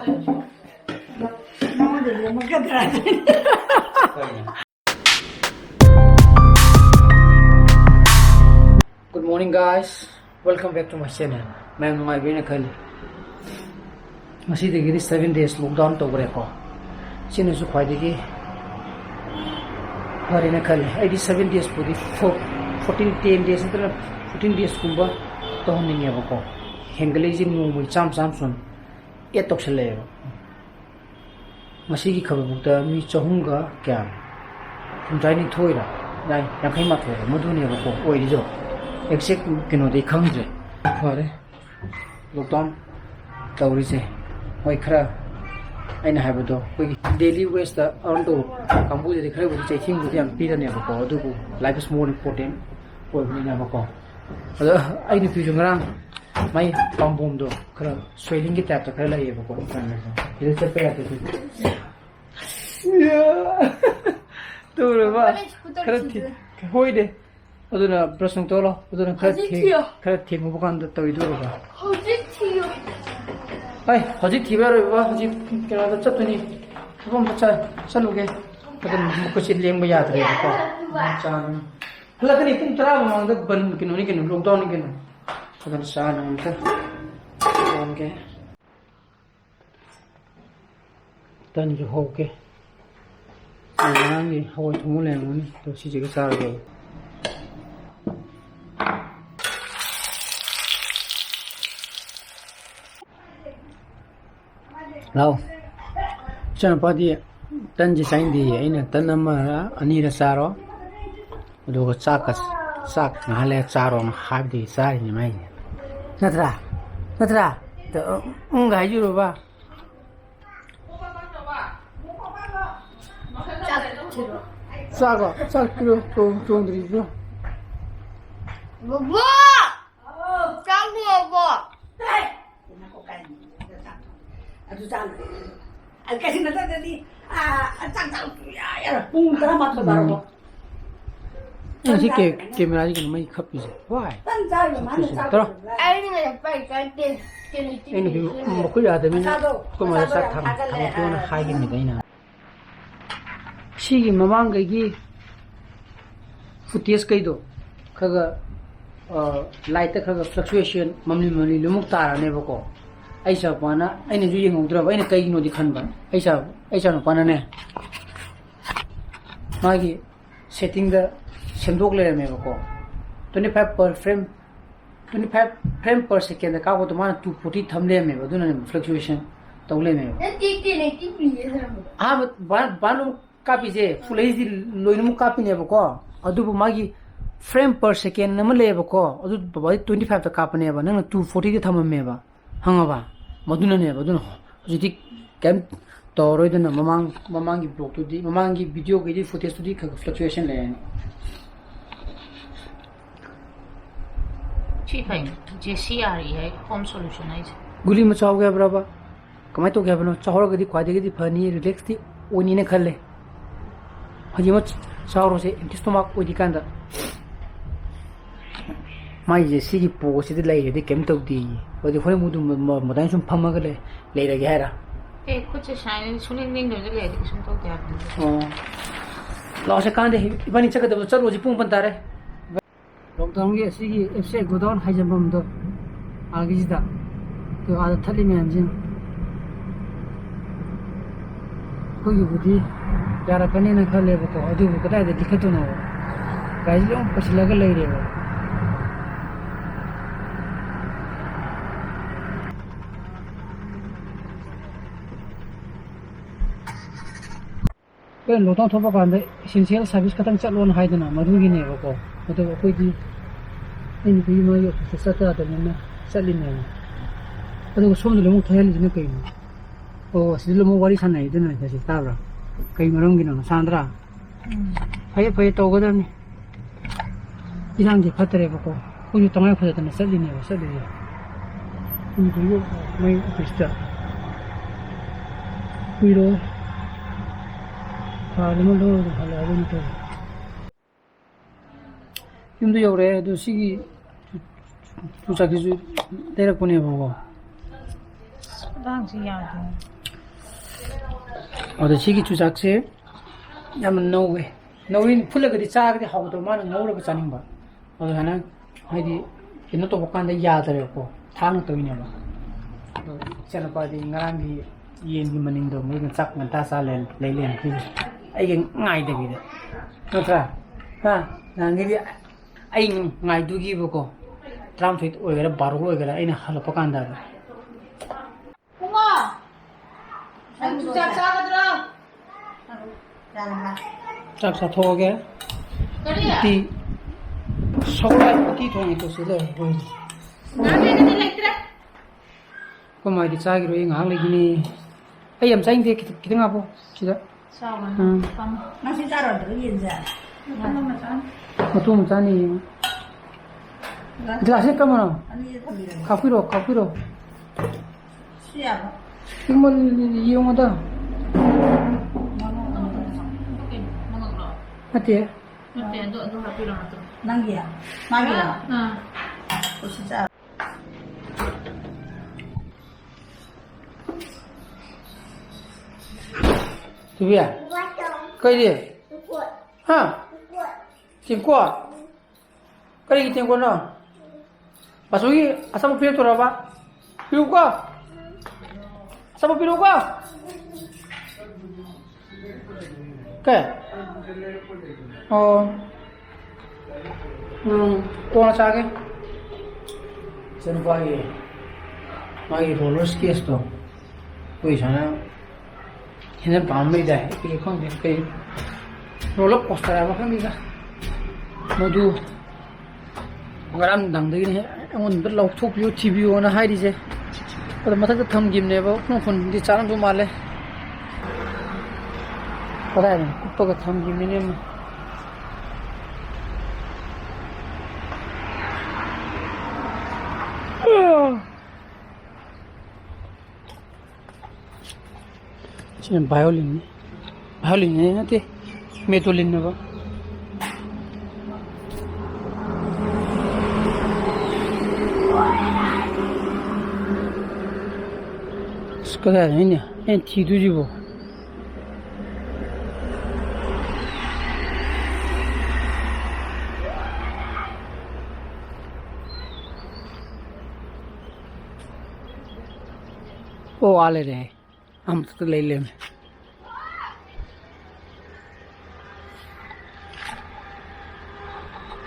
Good morning guys, welcome back to my channel. मैं नुमाई बेने खल मसी देखिए 7 days lockdown तो करे को चीन से खाई देखिए हरे ने खल 7 days पूरी 10 days इतना 14 days कुंबा तो हम नहीं है वो को हेंगले जी नुमाई चाम सुन ये तो चले हो मसी की खबर बुकता मी चाहूँगा क्या तुम जाइनी थोड़ा जाए या कहीं मत हो मधुनी वो को ओए जो एक्सेक्ट किनो दे खंगजे फरे लॉकडाउन तौरीसे होय खरा अइना हाबदो कोई डेली वेस्ट दा अर्न तो कंबू जे खरा बुदी चैथिंग बुदी हम पीरने बको अदुबु लाइफ इज मोर इंपोर्टेंट ओय बिना बको अदो अइनि पिजु ngरang mai pambom do खरा स्वेलिंग की टाइप खरा लाये बको इधर से पे आते तो रे बा खरा थी होय दे अदुना प्रश्न तोलो अदुना खरा थी मुबकान the तोइदुगा Hey, hojik tiba ro, hojik kena ada cat ni. Kamu baca, selalu ke. Kadang muka cili yang bayar tadi, apa? Macam. Kalau kan itu terang, orang tu ban kena ni kena, lockdown ni kena. Kadang sana macam. Orang ke. Dan juga ke. Orang ni hawa tu mulai ni, tu si jaga sar ke. Lau, cina padi tan je sain di, ini tan nama ani rasaro, udah sak ngale saro ngahab di sari ni mai. Natra, tu enggak juru ba. Sak kilo, tuang dari tu. Bobo, kamu bobo. Aduh jangan, kasih nanti tadi, cang ya, pung drama tu baru. Ini sih kamera ni kena mai kapi je. Why? Tanjau mana Terus. Ini nak pakai kan? Ini mukul ada ni. Kau mana sak tham tu na hai ni dah ina. Sih mamang gigi footage kau tu, kaga light kaga fluctuation mamli lumuk tara ni boko. Aisyah pana, ini juga yang ngudra, ini kayak gini dikan ban. Aisyah no pana ne. Magi setting dah sendok le me bako. 25 frame per second dah kau tu mana 240 thamle me, badu na fluctuation taule me. Ah, baru kapi je, full HD loinu kapi ne bako. Adu bu magi frame per second nama le bako. Adu bawa 25 tak kapi ne ba, nang 240 di thamam me ba. Hangaba maduna ne baduna jadi kan toro itu na mamang blog tu di mamang video ke di footage tu di fluctuation le ni ठीक है जैसी आ रही है home solution है गुली मचाओ गया बराबर कमाई तो क्या बनो चाहरो के दी ख्वादे के दी फनी रिलैक्स थी ओनी ने खले हजी मत चाहरो से इंटेस्टोमाक ओदी कांदा माई जैसी की पोस्ट इधर लाई है दे केम तो दी और देखो मुझे मदान सुन फम मगले ले रहा है रा कुछ शायद सुने नहीं दो ले दी सुन तो क्या लाओ से कांदे इबानी चक्कर दबो चल रोजी पुंग बनता रे लॉकडाउन के ऐसी की एफसे गोडाउन हाई जंप हम तो आगे जिदा तो आदत थली में अंजिन कोई बुद्धि यार करने न खले बको अदु कदा दे दिखतो ना गाइस लोग पछ लग ले रे kan lotong thopa kan essential service katang chalon haidana madugi ne bako to koi di ini bi ma yo sata ta ne chalin ne ado som de mo thayal ne kai o sidlo mo wari san nai de na jasi tabra kai marong gi na sandra phai to godam ni ilang ji phatre bako kuni tamai phata na chalin ne chalin ini bi yo mai pista piro Lima lor hala ni to. Yundu yore do sigi tu sakiju tera kone bogo. 당시 야도. 어디 시기 주작지 야만 노웨 노인 풀러그디 짜그디 하고도 많은 노르고 짜는 거 어디 하나 하이디 이노 또 복한데 야더라고 당 또이네 봐 저는 빠지 ngarangi yen gi maning do ngi sak ngan ta sa len lei len ki ai ge ngai de bi de no tra ha na ngi ai ngai du gi boko tram thit oi gara bar oi gara ai na hal pakan da 홍아! 주작 짜가들아! 짝 사 토게 그래! 티 서울에 티 통이 또 쓰다 보이 나한테 그 렉트라? 그럼 어디 짜기로 이 항리기니 ai em xanh thì cái ngọc không chị đó Sao mà ừ. không? Nó sẽ ra rồi tự nhiên ra. một tu một cha này glass cái mà nào 아니, 탑니다. 카피로 수야. 이거 뭐 이용하다 먹어. 맞지? 근데 너 필요 없어. 난기야. 난기야. 응. 진짜. Tụi à cây đi ha tiền qua cây gì tiền qua nào bà số gì à sao một phiếu tôi ba phiếu qua sao một phiếu qua cái con sao cái chân qua gì mai roller skate đó tôi chẳng 얘는 마음이다. 이게 컨셉이 롤러코스터라고 합니다. 모두 뭔가랑 당들긴 해. 오늘 럭토뷰 TV오나 하이리제. 그다음 마탁 탐김네버 폰폰 이제 짜는 좀 말래. 그다음에 쿠퍼가 탐김이네. 지금 바이올린이 한테 메돌린 봐. 스카다 아니냐? 엔 티두지고. 오 알레래. 아무것도 레일레.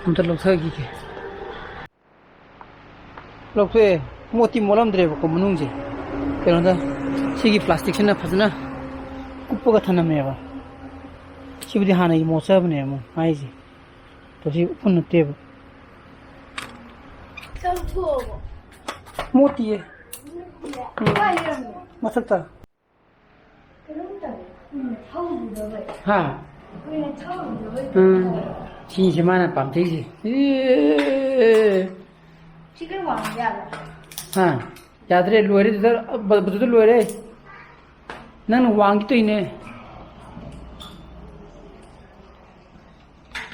아무튼 럭서기게. 럭서에 모티 몰람들에 보고 문웅지. 그런다 시기 플라스틱 신나 파즈나 쿠퍼가 타나메바. 시부디 하나 이 모서브네 뭐 아이지. 도시 오픈 테이블. 점프하고 모티에. 뭐야 이런 거 맞았다. 그런다네 처음 들어봐요 하. 그냥 처음 들어봐요 진심만한 밤새지. 지금 왕자다 हाँ याद रहे लोरे इधर बदल तो लोरे ना ना वांगी तो इन्हें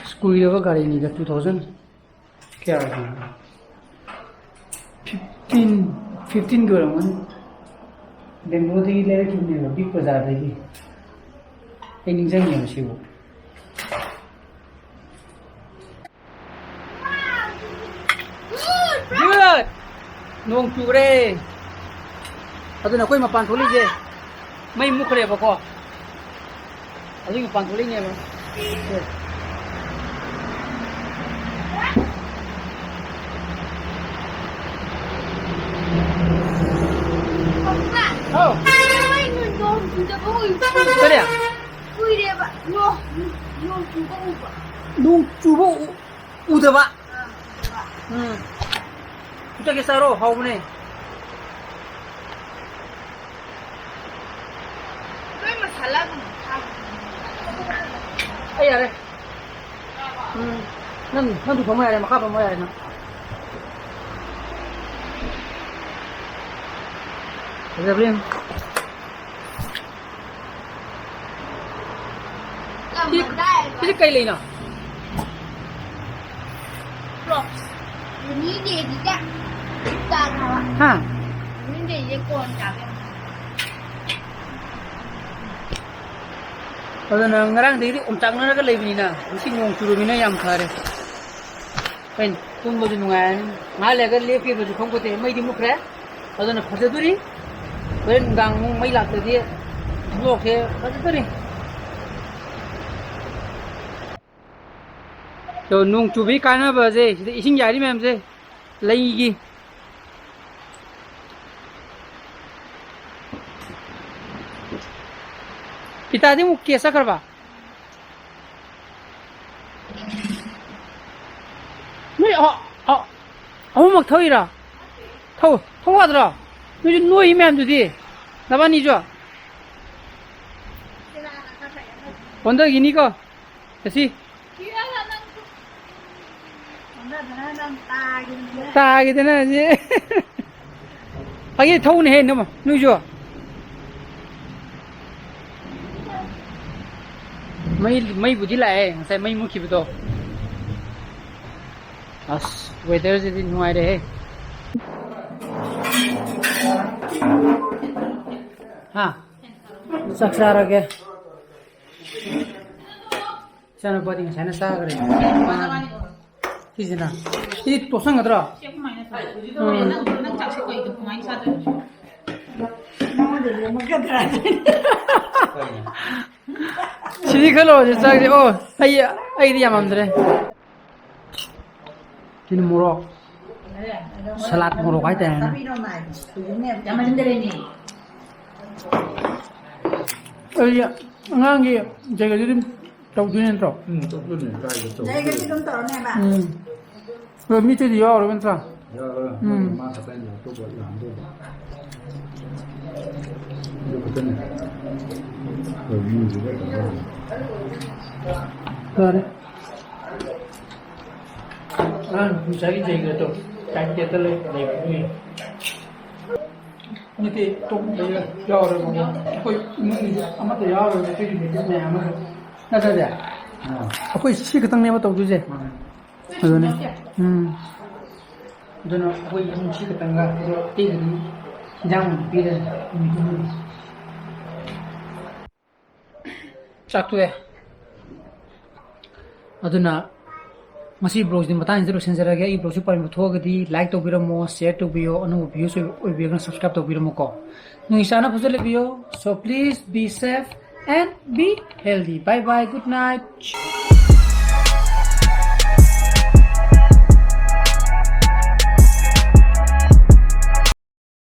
स्कूल का गाड़ी नहीं का 2000 क्या है 15 के रंगन बेंगलोर से ले रहे कितने का बिग बाजार है कि ये नहीं चाहिए मुझे वो good nung chure aduna koi ma pan tholi je mai muk re ba ko ali ma pan tholi ne ba oh 이거 너 진짜 보고 있어 kare 이래 봐너 두고 봐 nung chu bo u da ba kita ke saro hau ne 그러면 달라고 ai ya re nan du phama ya re ma ka phama ya re na Gabriel cái cây này nào Ini dia tidak. Tak tahu. ha Ini dia kon tak. ꯑꯗꯨꯅ ꯉꯔꯥꯡꯗꯒꯤꯗꯤ ꯑꯣꯝꯆꯥꯛꯅꯔꯒ ꯂꯩꯕꯅꯤꯅ ꯉꯁꯤ ꯅꯣꯡ ꯆꯨꯔꯃꯤꯅ ꯌꯥꯝ ꯐꯔꯦ ꯑꯩꯅ ꯇꯨꯝꯕꯁꯨ ꯅꯨꯡꯉꯥꯏꯔꯅꯤ ꯉꯥꯏꯍꯥꯛ ꯂꯩꯔꯒ ꯂꯦꯞꯈꯤꯕꯁꯨ ꯈꯪꯄꯣꯠꯇꯦ ꯃꯩꯗꯤ ꯃꯨꯠꯈ꯭ꯔꯦ ꯑꯗꯨꯅ ꯐꯖꯗꯣꯔꯤ ꯍꯣꯔꯦꯟ ꯅꯨꯡꯗꯥꯡ ꯑꯃꯨꯛ ꯃꯩ ꯂꯥꯛꯇ꯭ꯔꯗꯤ ꯕ꯭ꯂꯣꯛꯁꯦ ꯐꯖꯗꯣꯔꯤ ꯅꯣꯡ ꯆꯨꯕꯒꯤ ꯀꯥꯟꯅꯕꯁꯦ ꯁꯤꯗ ꯏꯁꯤꯡ ꯌꯥꯔꯤ ꯃꯌꯥꯝꯁꯦ ꯂꯩꯒꯤ ꯄꯤꯇꯥꯗꯤ ꯑꯃꯨꯛ ꯀꯦꯁ ꯆꯠꯈ꯭ꯔꯕ ꯅꯣꯏ ꯑꯍꯨꯝꯃꯛ ꯊꯧꯏꯔꯥ ꯊꯧ ꯌꯥꯗ꯭ꯔꯣ ꯅꯣꯏꯁꯨ ꯅꯣꯏ ꯃꯌꯥꯝꯗꯨꯗꯤ ꯅꯕꯥꯅꯤꯁꯨ ꯍꯣꯟꯗꯒꯤꯅꯤꯀꯣ ꯉꯁꯤ ꯇꯥꯒꯤꯗꯅ ꯁꯤ ꯐꯥꯒꯤ ꯊꯧꯅꯦꯍꯦ ꯅꯣꯏꯁꯨ ꯃꯩꯕꯨꯗꯤ ꯂꯥꯛꯑꯦ ꯉꯁꯥꯏ ꯃꯩ ꯃꯨꯠꯈꯤꯕꯗꯣ ꯑꯁ ꯋꯦꯗꯔꯁꯤꯗꯤ ꯅꯨꯡꯉꯥꯏꯔꯦꯍꯦ ꯍꯥ ꯆꯥꯛ ꯆꯥꯔꯒꯦ 이찬오빠ꯗꯤ ꯉꯁꯥꯏꯅ ꯆꯥꯈ꯭ꯔꯦ ꯁꯤꯁꯤꯅ ꯁꯤꯗꯤ ꯇꯣꯠꯁꯟꯒꯗ꯭ꯔꯣ ꯅꯪ ꯆꯥꯛꯁꯦ ꯀꯩꯗꯣ ꯀꯃꯥꯏꯅ ꯆꯥꯗꯣꯏꯅꯣ 시디 컬러 진짜 아이디 야맘들에 지는 뭐로 살át 뭐로 가야 되나 ngang gì 제가 지금 đầu tiên rồi 내가 지금 떠네 봐. rồi 밑에 뒤에 오르면 자 그래 난 자기 얘기가 또 짧게 들려 내고 밑에 또 내가 여러 번 거의 아마도 여러 번 되게 되네 아마 나자자 거의 시그당 내면 또 주제 그러네 저는 거의 시그당가 그거 뛰는 장 비는 짝두에 ꯑꯗꯨꯅ ꯃꯁꯤ ꯕ꯭ꯂꯣꯒꯁꯤ ꯃꯇꯥꯡꯁꯤꯗ ꯂꯣꯏꯁꯤꯟꯖꯔꯒꯦ ꯑꯩ ꯕ꯭ꯂꯣꯒꯁꯤ ꯄꯥꯝꯕ ꯊꯣꯛꯑꯒꯗꯤ ꯂꯥꯏꯛ ꯇꯧꯕꯤꯔꯝꯃꯣ ꯁꯤꯌꯔ ꯇꯧꯕꯤꯌꯣ ꯑꯅꯧꯕ ꯚꯤꯌꯨꯁ ꯑꯣꯏꯕꯤꯔꯒꯅ ꯁꯕꯁꯀ꯭ꯔꯥꯏꯕ ꯇꯧꯕꯤꯔꯝꯃꯣꯀꯣ ꯅꯣꯏ ꯏꯁꯥꯅ ꯐꯖꯅ ꯂꯩꯕꯤꯌꯣ so please be safe and be healthy. Bye bye. Good night.